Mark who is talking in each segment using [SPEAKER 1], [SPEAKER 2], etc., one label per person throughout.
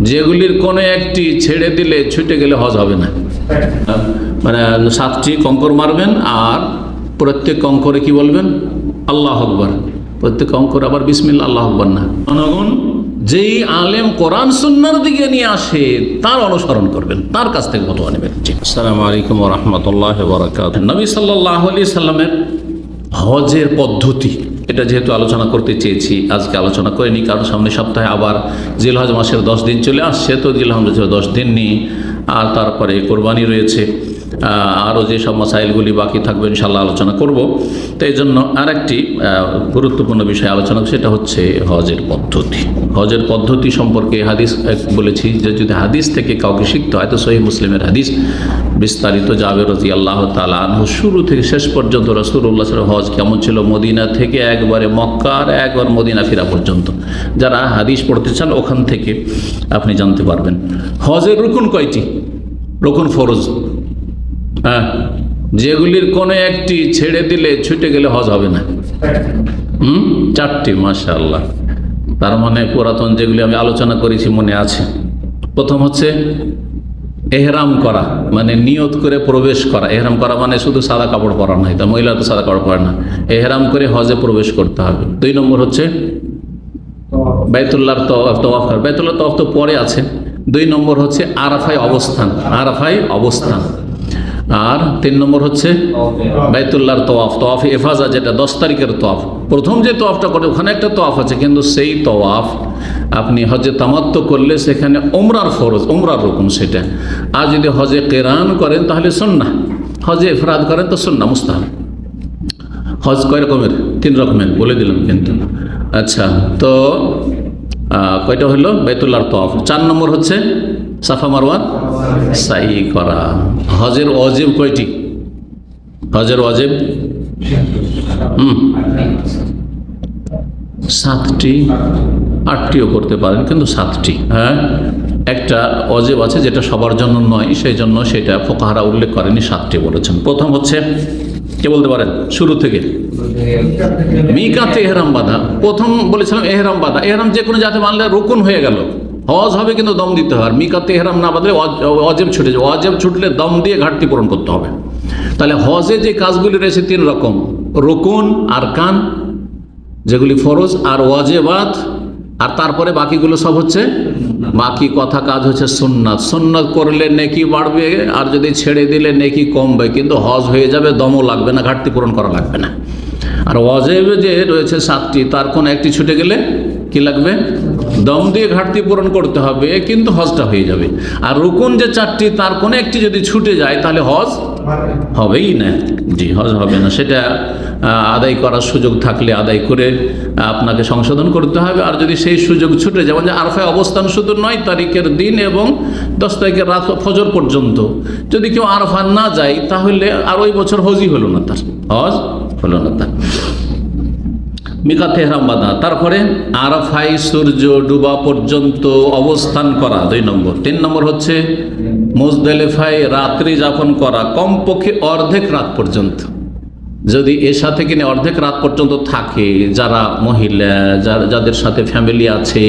[SPEAKER 1] যেগুলির কোনো একটি ছেড়ে দিলে ছুটে গেলে হজ হবে না। মানে 7টি কঙ্কর মারবেন আর প্রত্যেক কঙ্করে কি বলবেন? আল্লাহ আকবার। প্রত্যেক কঙ্কর আবার বিসমিল্লাহ আল্লাহ আকবার না। জনগণ যেই আলেম কোরআন সুন্নাহর দিকে নিয়ে আসে তার অনুসরণ করবেন, তার কাছ থেকে ফতোয়া নেবেন। আসসালামু আলাইকুম ওয়া রাহমাতুল্লাহি ওয়া বারাকাতুহু। নবী সাল্লাল্লাহু আলাইহি সাল্লামের হজের পদ্ধতি, এটা যেহেতু আলোচনা করতে চেয়েছি, আজকে আলোচনা করিনি, কারণ সামনে সপ্তাহে আবার জিলহজ মাসের 10 দিন চলে আসছে। তো জিলহজ মাসের 10 দিন নিয়ে আর তারপরে কোরবানি রয়েছে, আরও যেসব মাসাইলগুলি বাকি থাকবে ইনশাআল্লাহ আলোচনা করব। তো এই জন্য আরেকটি গুরুত্বপূর্ণ বিষয় আলোচনা, সেটা হচ্ছে হজের পদ্ধতি। হজের পদ্ধতি সম্পর্কে হাদিস বলেছি যে যদি হাদিস থেকে কাউকে শিখতে হয় তো সহিহ মুসলিমের হাদিস বিস্তারিত, জাবের রাদিয়াল্লাহু তাআলা আনহু শুরু থেকে শেষ পর্যন্ত রাসূলুল্লাহ সাল্লাল্লাহু আলাইহি ওয়াসাল্লাম হজ কেমন ছিল, মদিনা থেকে একবারে মক্কা আর একবার মদিনা ফেরা পর্যন্ত, যারা হাদিস পড়তে চান ওখান থেকে আপনি জানতে পারবেন। হজের রুকুন কয়টি? রুকুন ফরজ, হ্যাঁ, যেগুলির কোনো একটি ছেড়ে দিলে ছুটে গেলে হজ হবে না। 4টি, মাশাআল্লাহ। তার মানে পুরাতন যেগুলি আমি আলোচনা করেছি মনে আছে। প্রথম হচ্ছে এহরাম করা, মানে নিয়ত করে প্রবেশ করা। এহরাম করা মানে শুধু সাদা কাপড় পরা নয়, তা মহিলা তো সাদা কাপড় পরে না, এহরাম করে হজে প্রবেশ করতে হবে। 2 নম্বর হচ্ছে বাইতুল্লাহর তওয়াফ করা। বাইতুল্লাহ তওয়াফ তো পরে আছে। 2 নম্বর হচ্ছে আরাফায় অবস্থান, আরাফায় অবস্থান। আর 3 নম্বর হচ্ছে বাইতুল্লাহর তওয়াফ, তওয়াফ ইফাজা, যেটা 10 তারিখের তওয়াফ। প্রথম যে তওয়াফটা করে ওখানে একটা তওয়াফ আছে, কিন্তু সেই তওয়াফ আপনি হজে তামাত্তু করলে সেখানে উমরার ফরজ, উমরার রুকুন সেটা। আর যদি হজে কিরান করেন তাহলে সুন্নাহ, হজে ইফরাদ করেন তো সুন্নাহ মুস্তাহাব। হজ কয় রকমের? 3 রকমের বলে দিলাম কিন্তু। আচ্ছা, তো কয়টা হলো? বাইতুল্লাহর তওয়াফ। 4 নম্বর হচ্ছে সাফা মারওয়া সাই করা। হজের ওয়াজিব কয়টি? হজের ওয়াজিব 7টি, 8টিও করতে পারেন, কিন্তু 7টি। হ্যাঁ, একটা ওয়াজিব আছে যেটা সবার জন্য নয়, সেই জন্য সেটা ফুকাহারা উল্লেখ করেনি, 7টি বলেছেন। প্রথম হচ্ছে, কে বলতে পারেন শুরু থেকে? মিকাতে এহরাম বাঁধা। প্রথম বলেছিলাম এহরাম বাঁধা। এহরাম যে কোনো জাতি মানলে রুকুন হয়ে গেল, হজ হবে কিন্তু দম দিতে হবে। আর মিকাতে এহরাম না বাঁধলে ওয়াজিব ছুটে যাবে। ওয়াজিব ছুটলে দম দিয়ে ঘাটতি পূরণ করতে হবে। তাহলে হজে যে কাজগুলি রয়েছে 3 রকম: রুকুন, আরকান যেগুলি ফরজ, আর ওয়াজিবাত, আর তারপরে বাকিগুলো সব হচ্ছে বাকি কথা কাজ হচ্ছে সুন্নাত। সুন্নাত করলে নেকি বাড়বে, আর যদি ছেড়ে দিলে নেকি কমবে, কিন্তু হজ হয়ে যাবে, দমও লাগবে না, ঘাটতি পূরণ করা লাগবে না। আর ওয়াজিব যে রয়েছে 7টি, তার কোনো একটি ছুটে গেলে কি লাগবে? দম দিয়ে ঘাটতি পূরণ করতে হবে, কিন্তু হজটা হয়ে যাবে। আর রুকুন যে 4টি, তার কোনো একটি যদি ছুটে যায় তাহলে হজ হবেই না। জি, হজ হবে না। সেটা আদায় করার সুযোগ থাকলে আদায় করে আপনাকে সংশোধন করতে হবে। আর যদি সেই সুযোগ ছুটে, যেমন যে আরফায় অবস্থান শুধু 9 তারিখের দিন এবং 10 তারিখের রাত ফজর পর্যন্ত, যদি কেউ আরফা না যায় তাহলে আর ওই বছর হজই হলো না, তার হজ হলো না তার। মিকাতে এহরাম বাঁধা, তারপরে আরাফায় সূর্য ডুবা পর্যন্ত অবস্থান করা 2 নম্বর। 3 নম্বর হচ্ছে মুজদালিফায় রাত্রি যাপন করা, কমপক্ষে অর্ধেক রাত পর্যন্ত। যদি এশা থেকে নিয়ে অর্ধেক রাত পর্যন্ত থাকে, যারা মহিলা, যাদের সাথে ফ্যামিলি আছে,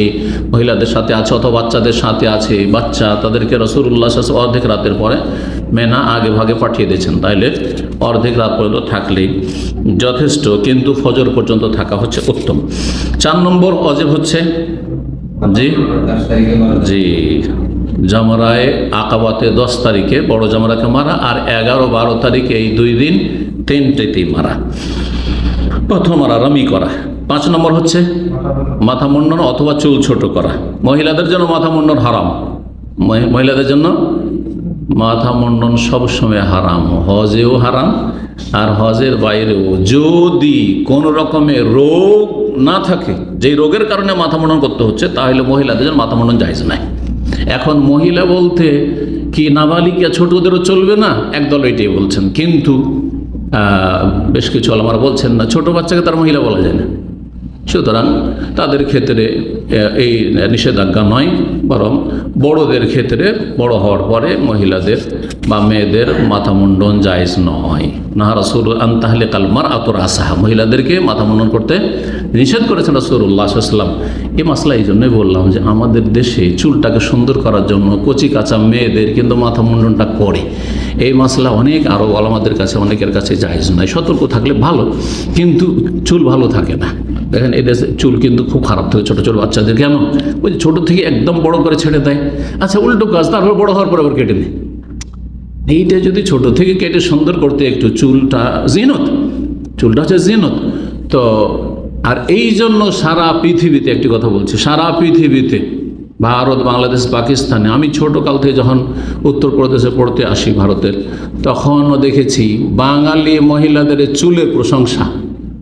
[SPEAKER 1] মহিলাদের সাথে আছে অথবা বাচ্চাদের সাথে আছে, বাচ্চা, তাদেরকে রাসূলুল্লাহ সাল্লাল্লাহু আলাইহি ওয়াসাল্লাম অর্ধেক রাতের পরে মেনা আগে ভাগে পাঠিয়ে দিয়েছেন। তাইলে অর্ধেক রাত পর্যন্ত থাকলেই যথেষ্ট, কিন্তু ফজর পর্যন্ত থাকা হচ্ছে উত্তম। 4 নম্বর ওয়াজিব হচ্ছে জি জামরায়ে আকাবাতে 10 তারিখে বড় জামরাকে মারা, আর 11-12 তারিখে এই 2 দিন 3টেতেই মারা, প্রথম মারা রামি করা। 5 নম্বর হচ্ছে মাথা মুন্ডন অথবা চুল ছোট করা। মহিলাদের জন্য মাথা মুন্ডন হারাম, মহিলাদের জন্য মাথা মুন্ডন সবসময় হারাম, হজেও হারাম আর হজের বাইরেও। যদি কোন রকমের রোগ না থাকে, যেই রোগের কারণে মাথা মুন্ডন করতে হচ্ছে, তাহলে মহিলাদের জন্য মাথা মুন্ডন জায়েজ নাই। এখন মহিলা বলতে কি নাবালিকা ছোটদেরও চলবে না, একদল এটাই বলছেন, কিন্তু বেশ কিছু আলেমরা বলছেন না, ছোট বাচ্চাকে তার মহিলা বলা যায় না। সুতরাং তাদের ক্ষেত্রে এই নিষেধাজ্ঞা নয়, বরং বড়দের ক্ষেত্রে বড় হওয়ার পরে মহিলাদের বা মেয়েদের মাথা মুন্ডন জায়েজ নয়। নাহা রাসূল আন তাহলিকাল মারআতু রাসাহা, মহিলাদেরকে মাথা মুন্ডন করতে নিষেধ করেছেন রাসূলুল্লাহ সাল্লাল্লাহু আলাইহি ওয়াসাল্লাম। এই মাসলা এই জন্যই বললাম যে আমাদের দেশে চুলটাকে সুন্দর করার জন্য কচি কাঁচা মেয়েদের কিন্তু মাথা মুন্ডনটা করে, এই মাসলা অনেক আরও আলেমদের কাছে অনেকের কাছে জায়েজ নয়। সতর্ক থাকলে ভালো, কিন্তু চুল ভালো থাকে না। দেখেন এই দেশে চুল কিন্তু খুব খারাপ থাকে ছোটো ছোটো বাচ্চাদের। কেন? ওই ছোটো থেকে একদম বড় করে ছেড়ে দেয়। আচ্ছা, উল্টো কাজ, তারপর বড় হওয়ার পর আবার কেটে নেয়। এইটা যদি ছোট থেকে কেটে সুন্দর করতে একটু, চুলটা জিনত, চুলটা হচ্ছে জিনত। তো আর এই জন্য সারা পৃথিবীতে, একটি কথা বলছি, সারা পৃথিবীতে ভারত, বাংলাদেশ, পাকিস্তানে, আমি ছোটোকাল থেকে যখন উত্তরপ্রদেশে পড়তে আসি ভারতের, তখনও দেখেছি বাঙালি মহিলাদের চুলের প্রশংসা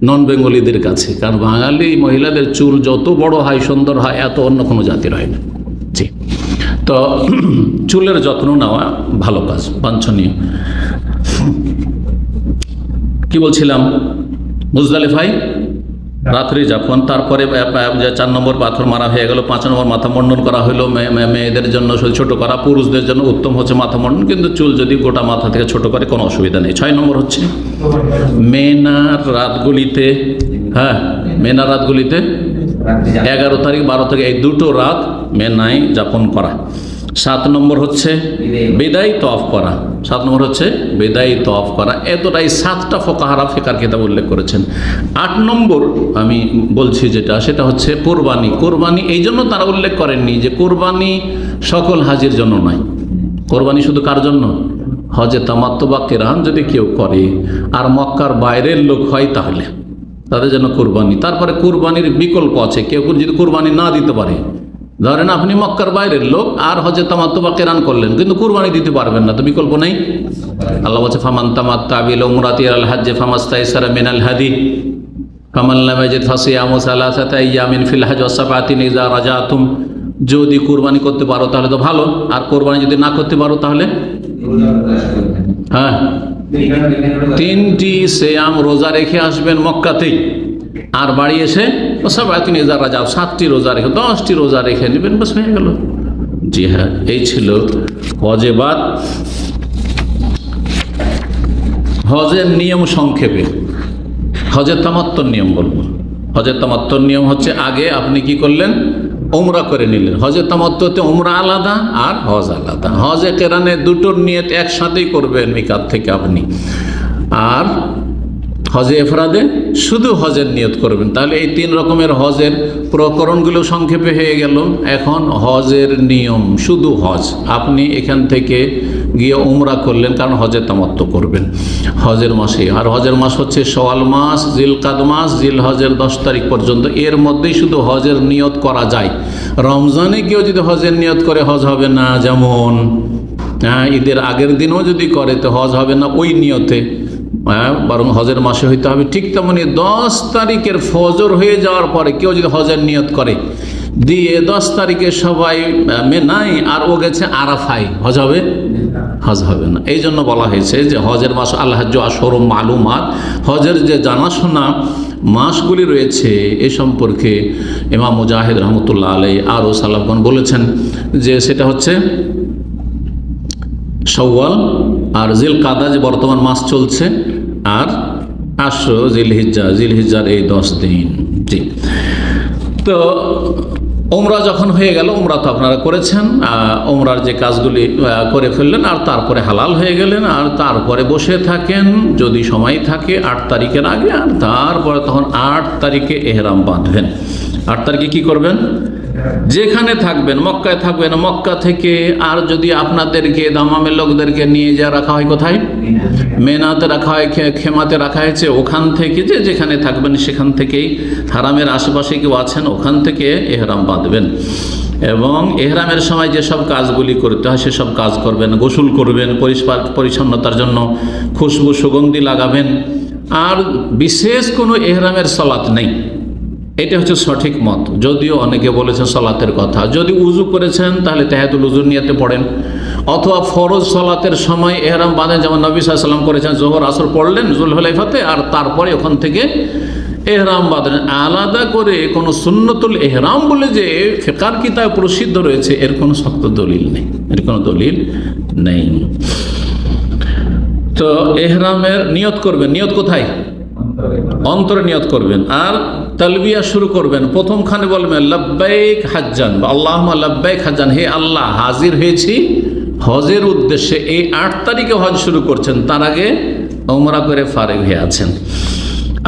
[SPEAKER 1] নন বেঙ্গলিদের কাছে। কারণ বাঙালি মহিলাদের চুল যত বড় হয়, সুন্দর হয়, এত অন্য কোনো জাতির হয় না। জি, তো চুলের যত্ন নেওয়া ভালো কাজ, বাঞ্ছনীয়। কি বলছিলাম? মুজদালিফায় রাত্রি যাপন, তারপরে 4 নম্বর পাথর মারা হয়ে গেল, 5 নম্বর মাথা মুন্ডন করা হলো। মেয়েদের জন্য ছোট করা, পুরুষদের জন্য উত্তম হচ্ছে মাথা মুন্ডন, কিন্তু চুল যদি গোটা মাথা থেকে ছোট করে কোনো অসুবিধা নেই। 6 নম্বর হচ্ছে মেনার রাতগুলিতে, মেনার রাতগুলিতে 11 তারিখ 12 তারিখ এই দুটো রাত মেনায় যাপন করা। 7 নম্বর হচ্ছে বিদায় তওয়াফ করা। 7 নম্বর হচ্ছে বিদায় তওয়াফ করা। এতটাই 7টা ফুকাহারা ফিকার কিতাব উল্লেখ করেছেন। 8 নম্বর আমি বলছি যেটা, সেটা হচ্ছে কোরবানি। কোরবানি এই জন্য তারা উল্লেখ করেননি যে কোরবানি সকল হাজির জন্য নয়। কোরবানি শুধু কার জন্য? হজে তামাত্তু বা কিরান যদি কেউ করে আর মক্কার বাইরের লোক হয় তাহলে তাদের জন্য কোরবানি। তারপরে কোরবানির বিকল্প আছে। কেউ যদি কোরবানি না দিতে পারে, ধরেন আপনি মক্কার বাইরের লোক আর হজে তামাত্তু বা কিরান করলেন, কিন্তু কুরবানি দিতে পারবেন না, তো বিকল্প নেই। আল্লাহ বলছে ফামান তামাত্তা বিল উমরাতি আল হজ্জে ফামাস্তাইসারা মিনাল হাদি ফামান লাম ইয়াজিদ ফাসিয়ামু সালাসাতা আইয়ামিন ফিল হজ্জ ওয়া সাবআতিন ইযা রাজাতুম। যদি কুরবানি করতে পারো তাহলে তো ভালো, আর কোরবানি যদি না করতে পারো তাহলে 3টি সিয়াম রোজা রেখে আসবেন মক্কাতেই, আর বাড়ি এসে সাবআতিন ইযা রাজা 7টি রোজা রেখে 10টি রোজা রেখে নেবেন, বাস হয়ে গেল। জি হ্যাঁ, এই ছিল হজেবাদ। হজের নিয়ম সংক্ষেপে, হজের তামাত্তুর নিয়ম বলবো। হজের তামাত্তুর নিয়ম হচ্ছে, আগে আপনি কি করলেন? উমরা করে নিলেন। হজের তামাত্তুতে উমরা আলাদা আর হজ আলাদা। হজে কেরানে দুটোর নিয়ত একসাথেই করবেন মিকাত থেকে আপনি, আর হজে এফরাদে শুধু হজের নিয়ত করবেন। তাহলে এই 3 রকমের হজের প্রকরণগুলো সংক্ষেপে হয়ে গেল। এখন হজের নিয়ম, শুধু হজ। আপনি এখান থেকে গিয়ে উমরা করলেন, কারণ হজের তামাত্তু করবেন হজের মাসে। আর হজের মাস হচ্ছে শাওয়াল মাস, জিলকাদ মাস, জিলহজের 10 তারিখ পর্যন্ত। এর মধ্যেই শুধু হজের নিয়ত করা যায়। রমজানে কেউ যদি হজের নিয়ত করে হজ হবে না। যেমন ঈদের আগের দিনও যদি করে তো হজ হবে না ওই নিয়তে, বরং হজের মাসে হইতে হবে। ঠিক তেমনি 10 তারিখের ফজর হয়ে যাওয়ার পরে কেউ যদি হজের নিয়ত করে, দিয়ে 10 তারিখে সবাই মেনাই আর ও গেছে আরাফাই, হজ হবে? হজ হবে না। এই জন্য বলা হয়েছে যে হজের মাস আল হজ্জ আশহুরুম মালুমাত। হজের যে জানাশোনা মাসগুলি রয়েছে এ সম্পর্কে ইমাম মুজাহিদ রহমতুল্লাহ আলাইহি আরও সালাফগণ বলেছেন যে সেটা হচ্ছে শাওয়াল আর জিলকাদা, যে বর্তমান মাস চলছে, আর আশর জিলহিজ্জা, জিলহিজ্জার এই 10 দিন। জি, তো উমরা যখন হয়ে গেল, উমরা তো আপনারা করেছেন, উমরার যে কাজগুলি করে ফেললেন, আর তারপরে হালাল হয়ে গেলেন, আর তারপরে বসে থাকেন যদি সময় থাকে 8 তারিখের আগে, আর তারপরে তখন 8 তারিখে এহরাম বাঁধবেন। 8 তারিখে কি করবেন? যেখানে থাকবেন, মক্কায় থাকবেন, মক্কা থেকে, আর যদি আপনাদেরকে দামামের লোকদেরকে নিয়ে যা রাখা হয়, কোথায়? মেনাতে রাখা হয়, খেমাতে রাখা হয়েছে, ওখান থেকে যে যেখানে থাকবেন সেখান থেকেই, হারামের আশেপাশে কেউ আছেন ওখান থেকে এহরাম বাঁধবেন। এবং এহরামের সময় যেসব কাজগুলি করতে হয় সেসব কাজ করবেন। গোসল করবেন, পরিষ্কার পরিচ্ছন্নতার জন্য খুশবু সুগন্ধি লাগাবেন। আর বিশেষ কোনো এহরামের সালাত নেই, এটা হচ্ছে সঠিক মত। যদিও অনেকে বলেছেন সালাতের কথা, যদি উজু করেছেন তাহলে তাহিয়াতুল উজুর নিয়তে পড়েন, অথবা ফরজ সালাতের সময় এহরাম বাঁধেন, যেমন নবী সাল্লাল্লাহু আলাইহি ওয়াসাল্লাম করেছেন। জোহর আসর পড়লেন জুলহুলাইফাতে, আর তারপরে ওখান থেকে এহরাম বাঁধলেন। আলাদা করে কোনো সুন্নতুল এহরাম বলে যে ফিকহার কিতাব প্রসিদ্ধ রয়েছে, এর কোনো শক্ত দলিল নেই, এর কোনো দলিল নেই। তো এহরামের নিয়ত করবেন। নিয়ত কোথায়? অন্তরে নিয়ত করবেন আর তালবিয়া শুরু করবেন। প্রথমখানে বলবেন লাব্বাইক হাজ্জান বা আল্লাহুম্মা লাব্বাইক হাজ্জান, হে আল্লাহ হাজির হয়েছি হজের উদ্দেশ্যে। এই 8 তারিখে হজ শুরু করছেন, তার আগে উমরা করে ফারেগ হয়ে আছেন।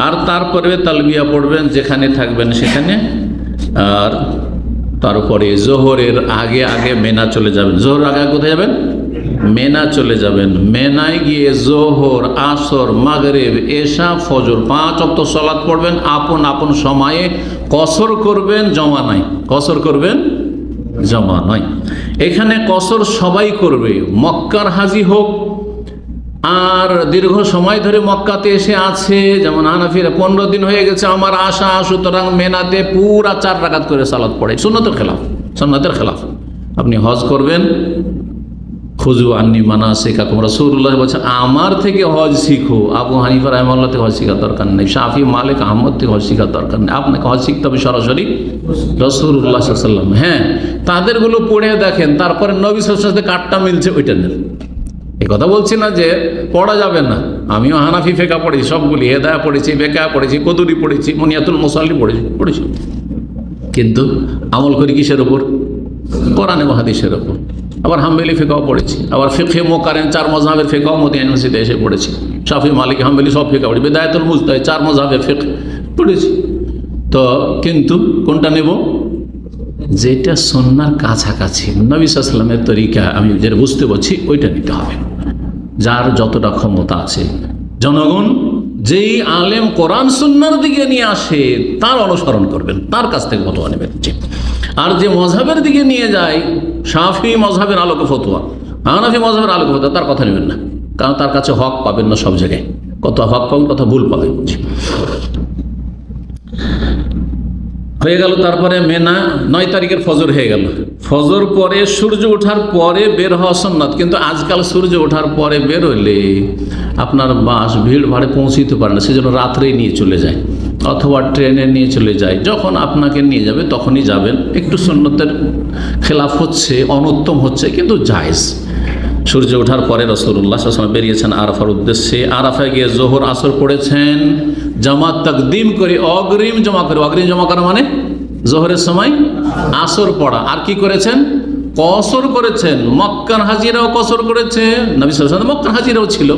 [SPEAKER 1] আর তারপরে তালবিয়া পড়বেন যেখানে থাকবেন সেখানে। আর তারপরে জোহরের আগে আগে মেনা চলে যাবেন। জোহর আগে কোথায় যাবেন? মেনা চলে যাবেন। মেনায় গিয়ে জোহর, আসর, মাগরিব, এশা, ফজর 5 ওয়াক্ত সালাত পড়বেন। আপন আপন সময়ে কসর করবেন, জমা নাই। কসর করবেন, জমা নয়। এখানে কসর সবাই করবে, মক্কার হাজি হোক আর দীর্ঘ সময় ধরে মক্কাতে এসে আছে, যেমন হানাফিরা 15 দিন হয়ে গেছে আমার আশা, সুতরাং মেনাতে পুরা 4 রাকাত করে সালাত পড়ে, সুন্নতের খেলাফ। সুন্নতের খেলাফ। আপনি হজ করবেন, খুজু আন্নি মানাসিকাকুম, রাসূলুল্লাহ বলছেন আমার থেকে হজ শিখো। আবু হানিফা রাহিমাহুল্লাহ থেকে হজ শিখার দরকার নেই, শাফি, মালিক, আহমদ থেকে হজ শিখার দরকার নেই। আপনাকে হজ শিখতে হবে সরাসরি রাসূলুল্লাহ সাল্লাল্লাহু আলাইহি ওয়াসাল্লাম। হ্যাঁ, তাদেরগুলো পড়ে দেখেন, তারপরে নবী সাল্লাল্লাহু আলাইহি ওয়াসাল্লামের সাথে কাটটা মিলছে ওইটা নেন। এই কথা বলছি না যে পড়া যাবে না। আমিও হানাফি ফেকা পড়েছি, সবগুলি হেদায়া পড়েছি, বেকা পড়েছি, কদুরি পড়েছি, মুনিয়াতুল মুসাল্লি পড়েছি, কিন্তু আমল করি কিসের ওপর? কোরআন এবং হাদিসের ওপর। আবার হাম্বলি ফিকাও পড়েছি, আবার ফিকহে মুকাররিন 4 মাযহাবের ফিকাও মদিনা ইউনিভার্সিটিতে এসে পড়েছি। শাফি, মালিক, হাম্বলি সব ফিকা পড়েছি। বিদায়াতুল মুজতাহিদ 4 মাযহাবের ফিকহ পড়েছি। তো কিন্তু কোনটা নেব? যেটা সুন্নাহর কাছাকাছি, নবী সাল্লাল্লাহু আলাইহি ওয়াসাল্লামের তরিকা আমি যেটা বুঝতে পারছি ওইটা নিতে হবে। যার যতটা ক্ষমতা আছে, জনগণ যেই আলেম কোরআন সুন্নাহর দিকে নিয়ে আসে তার অনুসরণ করবেন, তার কাছ থেকে ফতোয়া নেবেন। আর যে মযহাবের দিকে নিয়ে যায়, শাফি মযহাবের আলোকে ফতোয়া, হানাফি মযহাবের আলোকে ফতোয়া, তার কথা নেবেন না, কারণ তার কাছে হক পাবেন না। সব জায়গায় কত হক পাবেন, কত ভুল পাবেন। হয়ে গেল। তারপরে মেনা 9 তারিখের ফজর হয়ে গেল। ফজর পরে সূর্য ওঠার পরে বের হওয়া সুন্নাত, কিন্তু আজকাল সূর্য ওঠার পরে বের হলে আপনার বাস ভিড় ভাড়ে পৌঁছিতে পারে না, সেজন্য রাত্রেই নিয়ে চলে যায় অথবা ট্রেনে নিয়ে চলে যায়। যখন আপনাকে নিয়ে যাবে তখনই যাবেন। একটু সুন্নতের খেলাফ হচ্ছে, অনুত্তম হচ্ছে, কিন্তু জায়েজ। সূর্য ওঠার পরে রাসূলুল্লাহ সাল্লাল্লাহু আলাইহি ওয়াসাল্লাম বেরিয়েছেন আরাফার উদ্দেশ্যে। আরাফায় গিয়ে জোহর আসর পড়েছেন, জামাত তাকদিম করে, অগ্রিম জমা করে। অগ্রিম জমা করা মানে জোহরের সময় আসর পড়া। আর কি করেছেন? কসর করেছেন। মক্কার হাজিরাও কসর করেছে, নবী সাল্লাল্লাহু আলাইহি ওয়াসাল্লাম মক্কার হাজিরাও ছিল,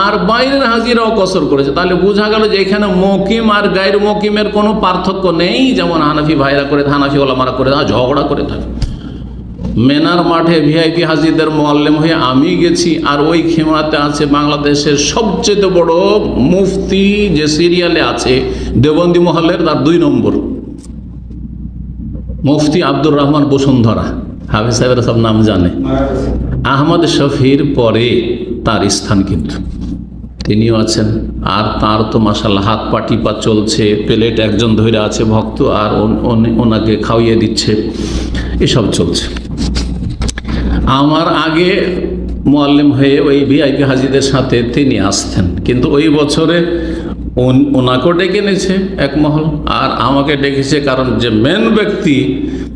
[SPEAKER 1] আর বাইরের হাজিরাও কসর করেছে। তাহলে বোঝা গেল যে এখানে মুকিম আর গায়র মুকিমের কোনো পার্থক্য নেই, যেমন হানাফি ভাইরা করে, হানাফি ওলামারা করে ঝগড়া করে থাকে। মেনার মাঠে ভিআইপি হাজিদের মোয়াল্লেম হয়ে আমি গেছি, আর ওই খেমাতে আছে বাংলাদেশের সবচেয়ে বড় মুফতি, যে সিরিয়ালে আছে দেওবন্দি মহলের, তার 2 নম্বর মুফতি আব্দুর রহমান বসুন্ধরা। হাফিজ সাহেবেরা সব নাম জানে। আহমদ শফির পরে তার স্থান, কিন্তু তিনিও আছেন। আর তার তো মাশাআল্লাহ হাত পা টিপা চলছে, প্লেট একজন ধরে আছে ভক্ত, আর ওনাকে খাওয়িয়ে দিচ্ছে, এসব চলছে। আমার আগে মোয়াল্লেম হয়ে ওই ভিআইপি হাজিদের সাথে তিনি আসতেন, কিন্তু ওই বছরে ওনাকেও ডেকে এনেছে এক মহল, আর আমাকে ডেকেছে, কারণ যে মেন ব্যক্তি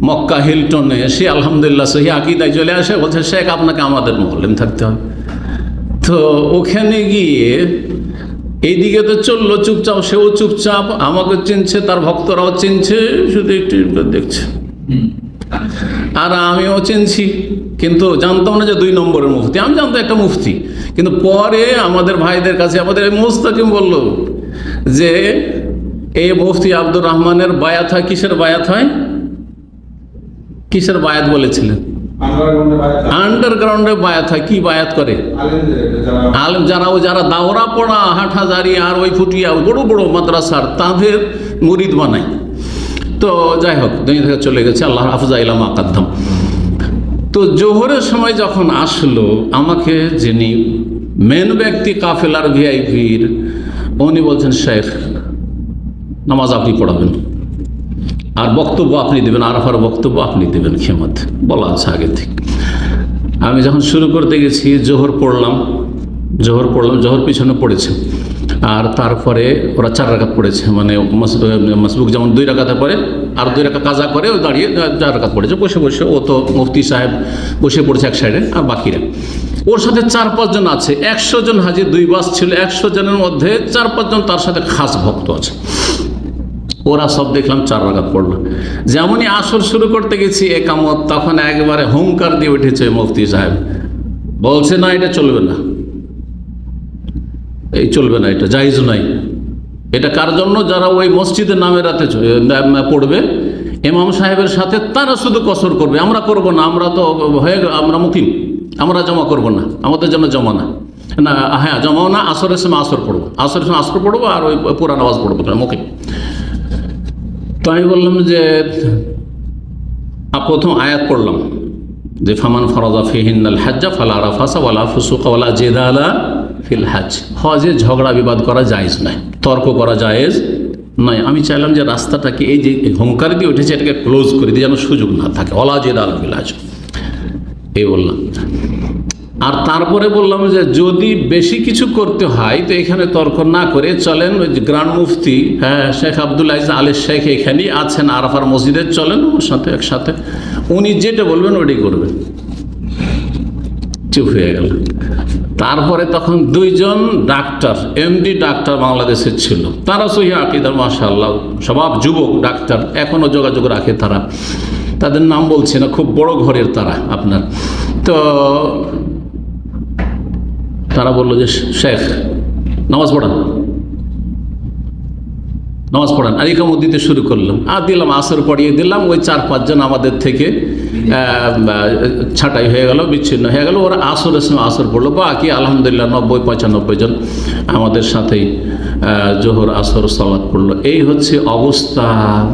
[SPEAKER 1] মক্কা হিলটনে, সে আলহামদুলিল্লাহ সহি আকীদায় চলে আসে, বলছে শেখ আপনাকে আমাদের মোয়াল্লেম থাকতে হবে। তো ওখানে গিয়ে এইদিকে তো চললো চুপচাপ, সেও চুপচাপ, আমাকে চিনছে, তার ভক্তরাও চিনছে, শুধু একটু দেখছে। আর আমিও চিনছি, কিন্তু জানতাম না যে 2 নম্বরের মুফতি। আমি জানতাম একটা মুফতি, কিন্তু পরে আমাদের ভাইদের কাছে আমাদের মুস্তাকিম বলল যে এই মুফতি আব্দুর রহমানের বায়াত হয়। কিসের বায়াত হয়? কিসের বায়াত বলেছিলেন? আন্ডারগ্রাউন্ডে বায়াত হয়। কি বায়াত করে? আলেম যারা দাওরা পড়া, হাটহাজারি আর ওই ফুটিয়া বড় বড় মাদ্রাসার, তাদের মুরিদ বানায়। তো যাই হোক, দুনিয়া থেকে চলে গেছে, আল্লাহ হাফিজা ইলা মা কাদ্দাম। তো জোহরের সময় যখন আসলো, আমাকে যিনি মেন ব্যক্তি কাফেলার ভিআইপির, উনি বলছেন শেখ নামাজ আপনি পড়াবেন, আর বক্তব্য আপনি দেবেন, আরাফার বক্তব্য আপনি দেবেন, খেমাত বলা আছে আগে থেকে। আমি যখন শুরু করতে গেছি, জোহর পড়লাম, জোহর পিছনে পড়েছে, আর তারপরে ওরা 4 রাকাত পড়েছে, মানে মাসবুক যেমন 2 রাকাতে পড়ে, আর 2 রাকাত কাজা করে ও দাঁড়িয়ে 4 রাকাত পড়েছে বসে বসে। ও তো মুফতি সাহেব বসে পড়েছে এক সাইডে, আর বাকিরা ওর সাথে 4-5 জন আছে। 100 জন হাজি, 2 বাস ছিল, 100 জনের মধ্যে 4-5 জন তার সাথে খাস ভক্ত আছে। ওরা সব দেখলাম 4 রাকাত পড়লো। যেমনই আসর শুরু করতে গেছি একামত, তখন একবারে হুঙ্কার দিয়ে উঠেছে মুফতি সাহেব, বলছে না এটা চলবে না, এই চলবে না, এটা জায়েজ নয়। এটা কার জন্য? যারা ওই মসজিদের নামে রাতে পড়বে ইমাম সাহেবের সাথে, তারা শুধু কসর করবে, আমরা করব না, আমরা তো আমরা মুকিম, আমরা জমা করব না, আমাদের জন্য জমা না, না হ্যাঁ জমাও না, আসরের সময় আসর পড়বো, আসরের সময় আসর পড়বো, আর ওই পুরা নামাজ পড়বো মুকিম। তো আমি বললাম যে প্রথম আয়াত পড়লাম যে ফামান ফরাযা ফীহিন্নাল হাজ্জা ফালা রাফাসা ওয়ালা ফুসুকা ওয়ালা জিদালা ফিল হজ। হজে ঝগড়া বিবাদ করা জায়েজ নয়, তর্ক করা জায়েজ নয়। আমি চাইলাম যে রাস্তাটাকে এই যে হুঙ্কার দিয়ে উঠেছে এটাকে ক্লোজ করে দিই, যেন সুযোগ না থাকে, ওয়ালা জিদালা ফিল হজ, এই বললাম। আর তারপরে বললাম যে যদি বেশি কিছু করতে হয় তো এখানে তর্ক না করে চলেন ওই গ্রান্ড মুফতি শেখ আব্দুল আজিজ আলী শেখ এখানেই আছেন আরাফার মসজিদে, চলেন ওর সাথে একসাথে, উনি যেটা বলবেন ওটাই করবেন। চুপ হয়ে গেল। তারপরে তখন 2 জন ডাক্তার, এমডি ডাক্তার বাংলাদেশের ছিল, তারা সহি আকীদার মাশাআল্লাহ, স্বভাব যুবক ডাক্তার, এখনও যোগাযোগ রাখে তারা, তাদের নাম বলছি না, খুব বড় ঘরের তারা আপনার। তো তারা বললো যে শেখ নামাজ পড়ান, নামাজ পড়ান, আর ইকামত দিতে শুরু করলাম। আর দিলাম, আসর পড়িয়ে দিলাম। ওই 4-5 জন আমাদের থেকে ছাঁটাই হয়ে গেল, বিচ্ছিন্ন হয়ে গেল। ওরা আসরের সময় আসর পড়লো, বাকি আলহামদুলিল্লাহ 90-95 জন আমাদের সাথেই জোহর আসর সালাত পড়লো। এই হচ্ছে অবস্থা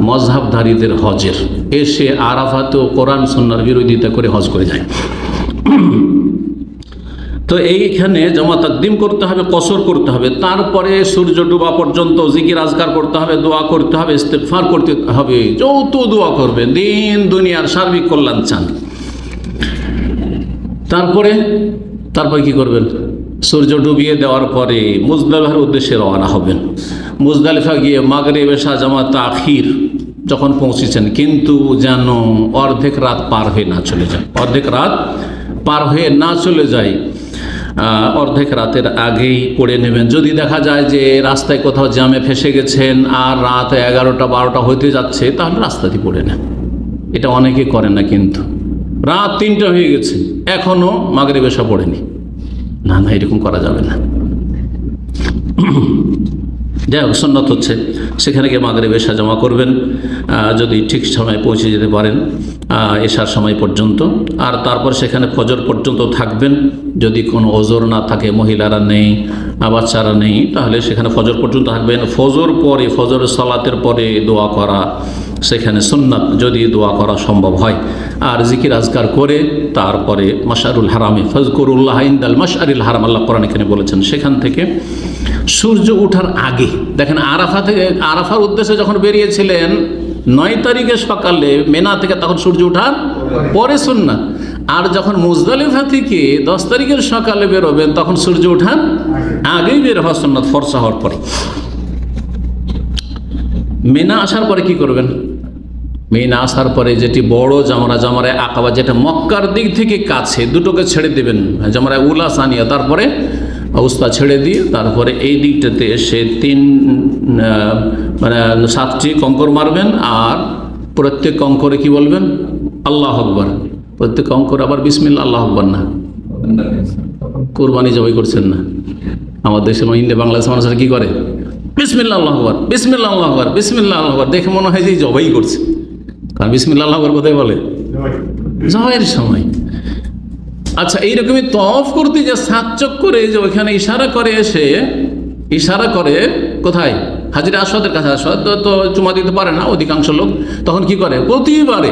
[SPEAKER 1] মযহাবধারীদের হজের। এসে আরাফাতেও কোরআন সুন্নাহর বিরোধিতা করে হজ করে যায়। তো এইখানে জমা তাকদিম করতে হবে, কসর করতে হবে, তারপরে সূর্য ডোবা পর্যন্ত জিকির আজকার করতে হবে, দোয়া করতে হবে, ইস্তেগফার করতে হবে, যত দোয়া করবে, দিন দুনিয়ার সার্বিক কল্যাণ চান। তারপরে কি করবেন? সূর্য ডুবিয়ে দেওয়ার পরে মুজদালিফার উদ্দেশ্যে রওনা হবেন। মুজদালিফা গিয়ে মাগরিব এশা জামাত তাখির যখন পৌঁছেছেন, কিন্তু যেন অর্ধেক রাত পার হয়ে না চলে যায়, অর্ধেক রাত পার হয়ে না চলে যায়, অর্ধেক রাতের আগেই পড়ে নেবেন। যদি দেখা যায় যে রাস্তায় কোথাও জ্যামে ফেসে গেছেন আর রাত 11টা-12টা হতে যাচ্ছে, তাহলে রাস্তাতেই পড়ে নেন। এটা অনেকে করে না, কিন্তু রাত 3টা হয়ে গেছে এখনও মাগরিব এশা পড়েনি, না না, এরকম করা যাবে না। যাই হোক, সুন্নাত হচ্ছে সেখানে গিয়ে মাগরিব এশা জমা করবেন, যদি ঠিক সময়ে পৌঁছে যেতে পারেন এশার সময় পর্যন্ত। আর তারপর সেখানে ফজর পর্যন্ত থাকবেন। যদি কোনো ওজর না থাকে, মহিলারা নেই, বাচ্চারা নেই, তাহলে সেখানে ফজর পর্যন্ত থাকবেন। ফজর পরে, ফজরের সালাতের পরে দোয়া করা সেখানে সুন্নাত, যদি দোয়া করা সম্ভব হয়। আর জিকির আজকার করে তারপরে মাশআরুল হারামে ফাজকুরুল্লাহ ইনদাল মাশআরিল হারাম, আল্লাহ কোরআন এখানে বলেছেন, সেখান থেকে সূর্য ওঠার আগে, দেখেন আরাফার উদ্দেশ্যে যখন বেরিয়েছিলেন 9 তারিখে সকালে মেনা থেকে, তখন সূর্য ওঠার পরে সুন্নাত। আর যখন মুজদালিফা থেকে 10 তারিখের সকালে বেরোবেন, তখন সূর্য ওঠার আগেই বের হওয়া সুন্নাত, ফরসা হওয়ার পরে। মেনা আসার পরে কি করবেন? মেনা আসার পরে যেটি বড় জামরায় আকাবা, যেটা মক্কার দিক থেকে কাছে, দুটোকে ছেড়ে দেবেন, জামরায় উলা সানিয়া, তারপরে অবস্থা ছেড়ে দিয়ে তারপরে এই দিকটাতে এসে 7টি কঙ্কর মারবেন। আর প্রত্যেক কঙ্করে কি বলবেন? আল্লাহু আকবার। প্রত্যেক কঙ্কর আবার বিসমিল্লাহ, আল্লাহু আকবার না। কোরবানি জবাই করছেন না? আমাদের দেশে ইন্ডিয়া বাংলাদেশের মানুষরা কি করে? বিসমিল্লাহ আল্লাহু আকবার, বিসমিল্লাহ আল্লাহু আকবার, বিসমিল্লাহ আল্লাহু আকবার। দেখে মনে হয় যে জবাই করছে, কারণ বিসমিল্লাহ আল্লাহু আকবার কোথায় বলে? জবাইয়ের সময়। আচ্ছা, এইরকমই তওয়াফ করতে যে 7 চক্করে যে ওইখানে ইশারা করে, এসে ইশারা করে কোথায়? হাজরে আসওয়াদের কাছে। আসওয়াদ তো চুমা দিতে পারে না অধিকাংশ লোক, তখন কি করে? প্রতিবারে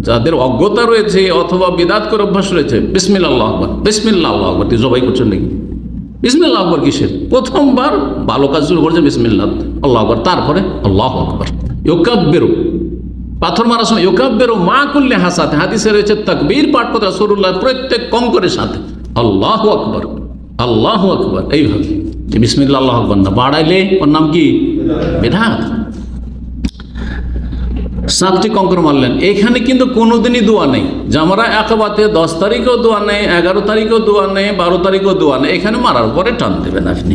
[SPEAKER 1] যাদের অজ্ঞতা রয়েছে অথবা বিদাত করে অভ্যাস রয়েছে, বিসমিল্লাহ আল্লাহু আকবার, বিসমিল্লাহ আল্লাহু আকবার দিয়ে জবাই করছেন নাকি? বিসমিল্লাহ আকবার কিসের? প্রথমবার ভালো কাজ শুরু করছে বিসমিল্লাহ আল্লাহু আকবার, তারপরে আল্লাহু আকবার। ইউকাব্বিরু, পাথর মারার সময় ইউকাব্বিরু মা কুল্লি হাসাতে, হাদিসে রয়েছে তাকবীর পাঠ করতে রাসূলুল্লাহ প্রত্যেক কঙ্করের সাথে আল্লাহু আকবার, আল্লাহু আকবার, এইভাবে। যে বিসমিল্লাহ আল্লাহু আকবার না, বাড়াইলে ওর নাম কি? বিদআত। 7টি কঙ্কর মারলেন। এখানে কিন্তু কোনোদিনই দোয়া নেই যে আমরা আকাবাতে 10 তারিখেও দোয়া নেই, 11 তারিখেও দোয়া নেই, 12 তারিখেও দোয়া নেই। এখানে মারার পরে টান দেবেন আপনি।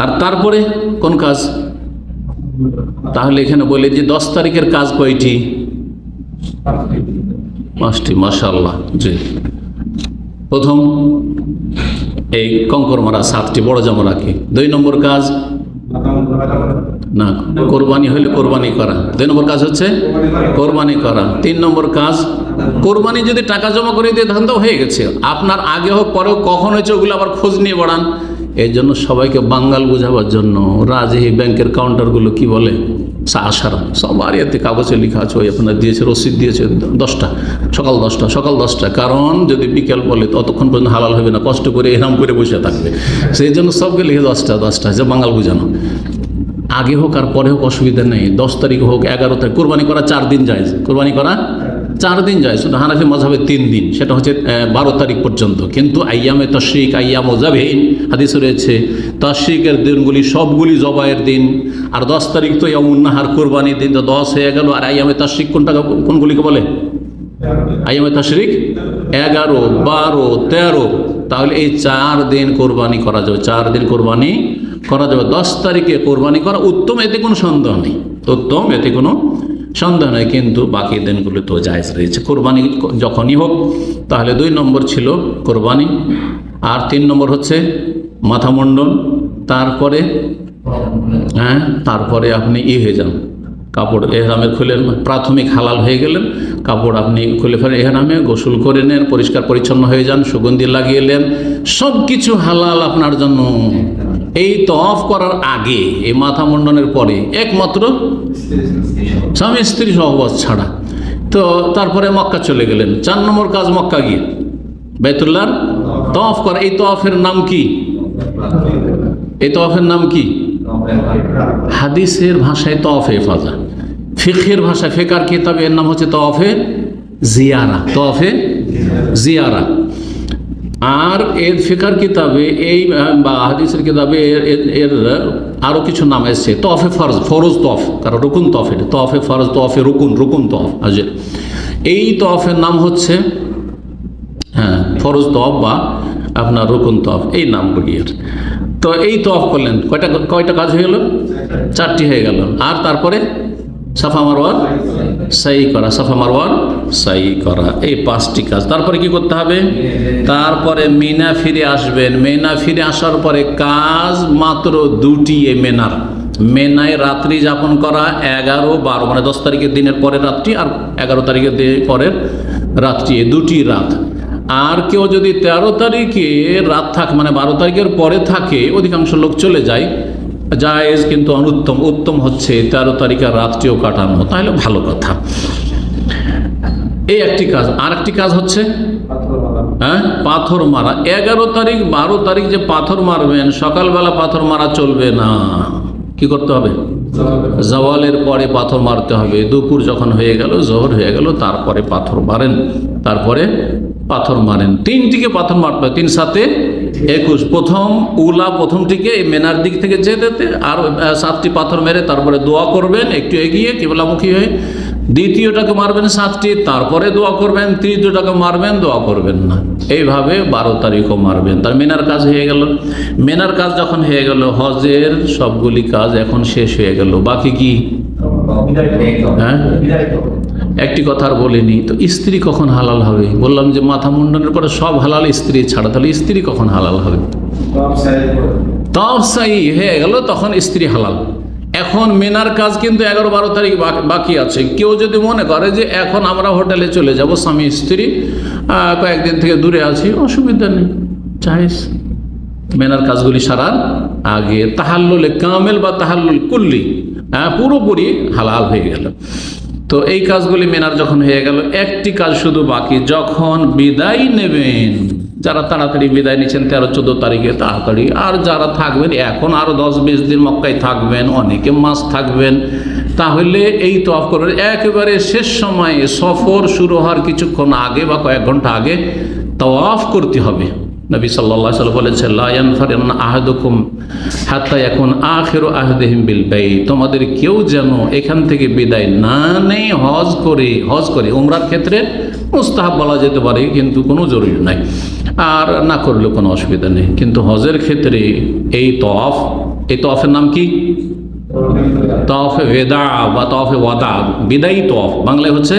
[SPEAKER 1] আর তারপরে কোন কাজ? তাহলে এখানে বলে যে 10 তারিখের কাজ কয়টি? 5টি। মাশাআল্লাহ। জি, প্রথম এই কঙ্কর মারা 7টি বড় জামা রাখি। 2 নম্বর কাজ না, কোরবানি হইলে কোরবানি করা। 2 নম্বর কাজ হচ্ছে কোরবানি করা। 3 নম্বর কাজ কোরবানি যদি টাকা জমা করে দিয়ে ধান তো হয়ে গেছে, আপনার আগে হোক পরেও কখন হয়েছে ওগুলো আবার খোঁজ নিয়ে বাড়ান। এই জন্য সবাইকে বাঙ্গাল বোঝাবার জন্য রাজহি ব্যাংকের কাউন্টারগুলো কি বলে আশারা, সবার এতে কাগজে লেখা আছে, ওই আপনার দিয়েছে, রসিদ দিয়েছে 10টা, সকাল 10টা। কারণ যদি বিকেল বলে ততক্ষণ পর্যন্ত হালাল হবে না, কষ্ট করে এরাম করে বসে থাকবে। সেই জন্য সবকে লিখে 10টা যে বাঙ্গাল বোঝানো। আগে হোক আর পরে হোক অসুবিধা নেই, 10 তারিখ হোক 11 তারিখ। কোরবানি করা 4 দিন যায়, কোরবানি করা 4 দিন যায়, শুধু হানাফি মাযহাবে 3 দিন, সেটা হচ্ছে 12 তারিখ পর্যন্ত। কিন্তু আইয়ামে তাশরিক, আইয়ামে যাবহিন হাদিসে রয়েছে তাশরিকের দিনগুলি সবগুলি জবাইয়ের দিন। আর 10 তারিখ তো ইয়ামুন নাহার, কোরবানির দিন, তো 10 হয়ে গেল। আর আইয়ামে তাশরিক কোনগুলিকে বলে? আইয়ামে তাশরিক 11, 12, 13। তাহলে এই 4 দিন কোরবানি করা যাবে, 4 দিন কোরবানি করা যাবে। 10 তারিখে কোরবানি করা উত্তম, এতে কোনো সন্দেহ নেই, উত্তম, এতে কোনো সন্দেহ নেই। কিন্তু বাকি দিনগুলো তো জায়েজ রয়েছে। কোরবানি যখনই হোক, তাহলে 2 নম্বর ছিল কোরবানি, আর 3 নম্বর হচ্ছে মাথা মুন্ডন। তারপরে তারপরে আপনি হয়ে যান, কাপড় এহরামের খুলেন, প্রাথমিক হালাল হয়ে গেলেন, কাপড় আপনি খুলে ফেলেন এহরামে, গোসল করে নেন, পরিষ্কার পরিচ্ছন্ন হয়ে যান, সুগন্ধি লাগিয়ে নেন, সব কিছু হালাল আপনার জন্য। এই তওয়াফ করার আগে, এই মাথা মুন্ডনের পরে একমাত্র স্বামী স্ত্রী সহবাস ছাড়া। তো তারপরে মক্কা চলে গেলেন। 4 নম্বর কাজ মক্কা গিয়ে বাইতুল্লাহর তওয়াফ করা। এই তওয়াফের নাম কি? এই তওয়াফের নাম কি? হাদিসের ভাষায় তওয়াফে ইফাদা, ফিকহের ভাষায় ফিকহার কিতাবে এর নাম হচ্ছে তওয়াফে জিয়ারা, তওয়াফে জিয়ারা। আর এর ফিকহার কিতাবে এই বা হাদিসের কিতাবে এর আরও কিছু নাম এসছে। তওয়াফে ফরজ, ফরজ তওয়াফ, কারণ রুকুন তওয়াফ, এটা তওয়াফে ফরজ, তওয়াফে রুকুন, রুকুন তওয়াফ আজের। এই তওয়াফের নাম হচ্ছে ফরজ তওয়াফ বা আপনার রুকুন তওয়াফ, এই নামগুলি এর। তো এই তওয়াফ করলেন, কয়টা কাজ হয়ে গেল? 4টি হয়ে গেল। আর তারপরে সাফা মারওয়ার সাই করা, সাফা মারওয়ার সাই করা, এই 5টি কাজ। তারপরে কি করতে হবে? তারপরে মিনা ফিরে আসবেন। মিনা ফিরে আসার পরে কাজ মাত্র 2টি। এই মেনায় রাত্রি যাপন করা 11, 12, মানে 10 তারিখের দিনের পরের রাত্রি, আর 11 তারিখের পরের রাত্রি, এই 2টি রাত। আর কেউ যদি 13 তারিখে রাত থাকে, মানে 12 তারিখের পরে থাকে, অধিকাংশ লোক চলে যায়, জায়েজ, কিন্তু অনুত্তম, উত্তম হচ্ছে 13 তারিখের রাতটিও কাটানো, তাহলে ভালো কথা। এই একটি কাজ। আর একটি কাজ হচ্ছে পাথর মারা। 11 তারিখ 12 তারিখ যে পাথর মারবেন, সকালবেলা পাথর মারা চলবে না। কি করতে হবে? জওয়ালের পরে পাথর মারতে হবে। দুপুর যখন হয়ে গেল, জোহর হয়ে গেল, তারপরে পাথর মারেন, তারপরে পাথর মারেন। 3টিকে পাথর মারতে হবে, 3 7 21। প্রথম উলা, প্রথমটিকে মেনার দিক থেকে যেতে, আর 7টি পাথর মেরে তারপরে দোয়া করবেন একটু এগিয়ে কিবলামুখী হয়ে। দ্বিতীয়টাকে মারবেন 7টি, তারপরে দোয়া করবেন। তৃতীয়টাকে মারবেন, দোয়া করবেন না। এইভাবে 12 তারিখও মারবেন। তার মেনার কাজ হয়ে গেল। মেনার কাজ যখন হয়ে গেল, হজের সবগুলি কাজ এখন শেষ হয়ে গেল। বাকি কি? একটি কথা আর বলিনি তো, স্ত্রী কখন হালাল হবে? বললাম যে মাথা মুন্ডনের পরে সব হালাল, স্ত্রী ছাড়া। তাহলে স্ত্রী কখন হালাল হবে? তওয়াফ সাই হয়ে গেল, তখন স্ত্রী হালাল। এখন মেনার কাজ কিন্তু 11, 12 তারিখ বাকি আছে। কেউ যদি মনে করে যে এখন আমরা হোটেলে চলে যাব, স্বামী স্ত্রী কয়েকদিন থেকে দূরে আছি, অসুবিধা নেই, জায়েজ। মেনার কাজগুলি সারার আগে তাহাল্লুলে কামেল বা তাহাল্লুল কুল্লি, পুরোপুরি হালাল হয়ে গেল। তো এই কাজগুলি মেনার যখন হয়ে গেল, একটি কাজ শুধু বাকি। যখন বিদায় নেবেন, যারা তাড়াতাড়ি বিদায় নিচ্ছেন 13-14 তারিখে, তাড়াতাড়ি। আর যারা থাকবেন এখন আরও 10-20 দিন মক্কায় থাকবেন, অনেকে মাস থাকবেন, তাহলে এই তওয়াফ করবেন একেবারে শেষ সময়ে, সফর শুরু হওয়ার কিছুক্ষণ আগে বা কয়েক ঘন্টা আগে তওয়াফ করতে হবে। নবী সাল্লাল্লাহু আলাইহি ওয়াসাল্লাম বলেছেন, লা ইয়ানফারিন্না আহাদুকুম হাত্তা ইয়াকুন আখিরু আহদিহিম বিল বাইত, তোমাদের কেউ যেন এখান থেকে বিদায় না নেয় হজ করে। উমরার ক্ষেত্রে মুস্তাহাব বলা যেতে পারে, কিন্তু কোনো জরুরি নাই, আর না করলেও কোনো অসুবিধা নেই। কিন্তু হজের ক্ষেত্রে এই তওয়াফের নাম কি? তওয়াফে ওয়াদা বা তওয়াফে ওয়াদা, বিদায়ী তওয়াফ, বাংলায় হচ্ছে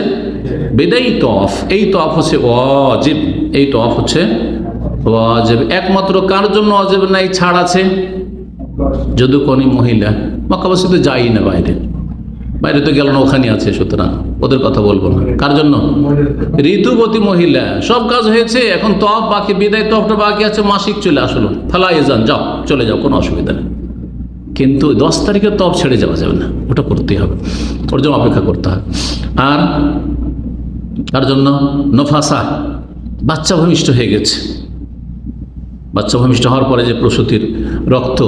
[SPEAKER 1] বিদায়ী তওয়াফ। এই তওয়াফ হচ্ছে ওয়াজিব, এই তওয়াফ হচ্ছে ওয়াজিব। একমাত্র কার জন্য ওয়াজিব নাই, ছাড় আছে? যদি কোনো মহিলা মক্কাবাসী তো যাই না, বাইরে তো গেল না, ওখানে আছে, সুতরাং ওদের কথা বলবো না। কার জন্য? ঋতুবতী মহিলা, সব কাজ হয়েছে, এখন তওয়াফ বাকি, বিদায় তওয়াফটা বাকি আছে, মাসিক চলে আসলো, ফালায়ে যান, যাও, চলে যাও, কোনো অসুবিধা নেই। কিন্তু 10 তারিখে তওয়াফ ছেড়ে যাওয়া যাবে না, ওটা করতেই হবে, ওর জন্য অপেক্ষা করতে হবে। আর তার জন্য নফাসা, বাচ্চা ভূমিষ্ঠ হয়ে গেছে, বাচ্চা ভূমিষ্ঠ হওয়ার পরে যে প্রসূতির রক্ত,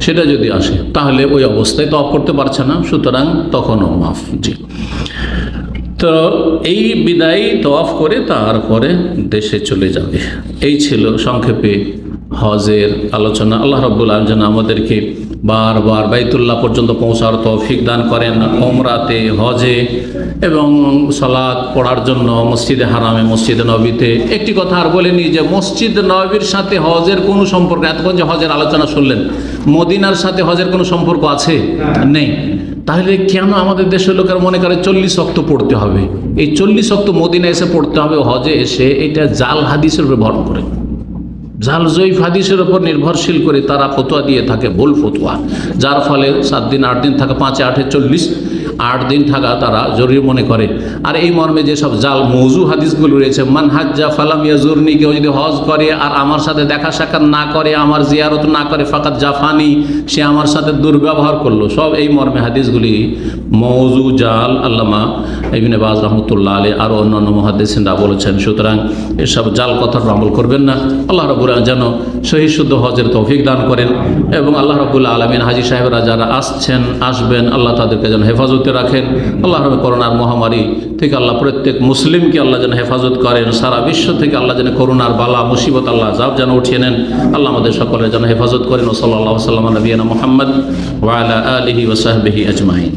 [SPEAKER 1] সেটা যদি আসে তাহলে ওই অবস্থায় তওয়াফ করতে পারছে না, সুতরাং তখনও মাফ। জি, তো এই বিদায়ী তওয়াফ করে তারপরে দেশে চলে যাবে। এই ছিল সংক্ষেপে হজের আলোচনা। আল্লাহ রাব্বুল আলামিন যেন আমাদেরকে বারবার বাইতুল্লাহ পর্যন্ত পৌঁছার তৌফিক দান করেন, ওমরাতে, হজে এবং সালাত পড়ার জন্য মসজিদে হারামে, মসজিদে নবীতে। একটি কথা আর বলেনি যে মসজিদ নবীর সাথে হজের কোনো সম্পর্ক, এতক্ষণ যে হজের আলোচনা শুনলেন, মদিনার সাথে হজের কোনো সম্পর্ক আছে? নেই। তাহলে কেন আমাদের দেশের লোকের মনে করে 40 ওয়াক্ত পড়তে হবে? এই 40 ওয়াক্ত মদিনা এসে পড়তে হবে, হজে এসে, এটা জাল হাদিসের উপর ভর করে, জাল জয়ীফ হাদিসের উপর নির্ভরশীল করে তারা ফতোয়া দিয়ে থাকে, ভুল ফতোয়া, যার ফলে 7 দিন 8 দিন থাকা, 5 8 40, 8 দিন থাকা তারা জরুরি মনে করে। আর এই মর্মে যেসব জাল মৌজু হাদিসগুলো রয়েছে, মান হাজ্জা ফালাম ইয়াজুরনি, কেউ যদি হজ করে আর আমার সাথে দেখা সাক্ষাৎ না করে, আমার জিয়ারত না করে, ফাকাত জাফানি, সে আমার সাথে দুর্ব্যবহার করলো, সব এই মর্মে হাদিসগুলি মৌজু, জাল। আল্লামা ইবনে বাজ রহমতুল্লাহ আলাইহি আর অন্যান্য মুহাদ্দিসিনরা বলেছেন, সুতরাং এসব জাল কথার আমল করবেন না। আল্লাহ রাব্বুল আলামিন যেন সহিহ শুদ্ধ হজের তৌফিক দান করেন, এবং আল্লাহ রাব্বুল আলামিন হাজী সাহেবরা যারা আসবেন, আল্লাহ তাদেরকে যেন হেফাজতে রাখেন। আল্লাহ রাব্বুল করোনার মহামারী থেকে আল্লাহ প্রত্যেক মুসলিমকে আল্লাহ যেন হেফাজত করেন, সারা বিশ্ব থেকে আল্লাহ যেন করোনার বালা মুসিবত আল্লাহ আযাব যেন উঠিয়ে নেন। আল্লাহ আমাদের সকলের যেন হেফাজত করেন। সাল্লাল্লাহু আলাইহি ওয়া সাল্লাম নবিয়ানা মুহাম্মদ ওয়া আলা আলিহি ওয়া সাহবিহি আজমাইন।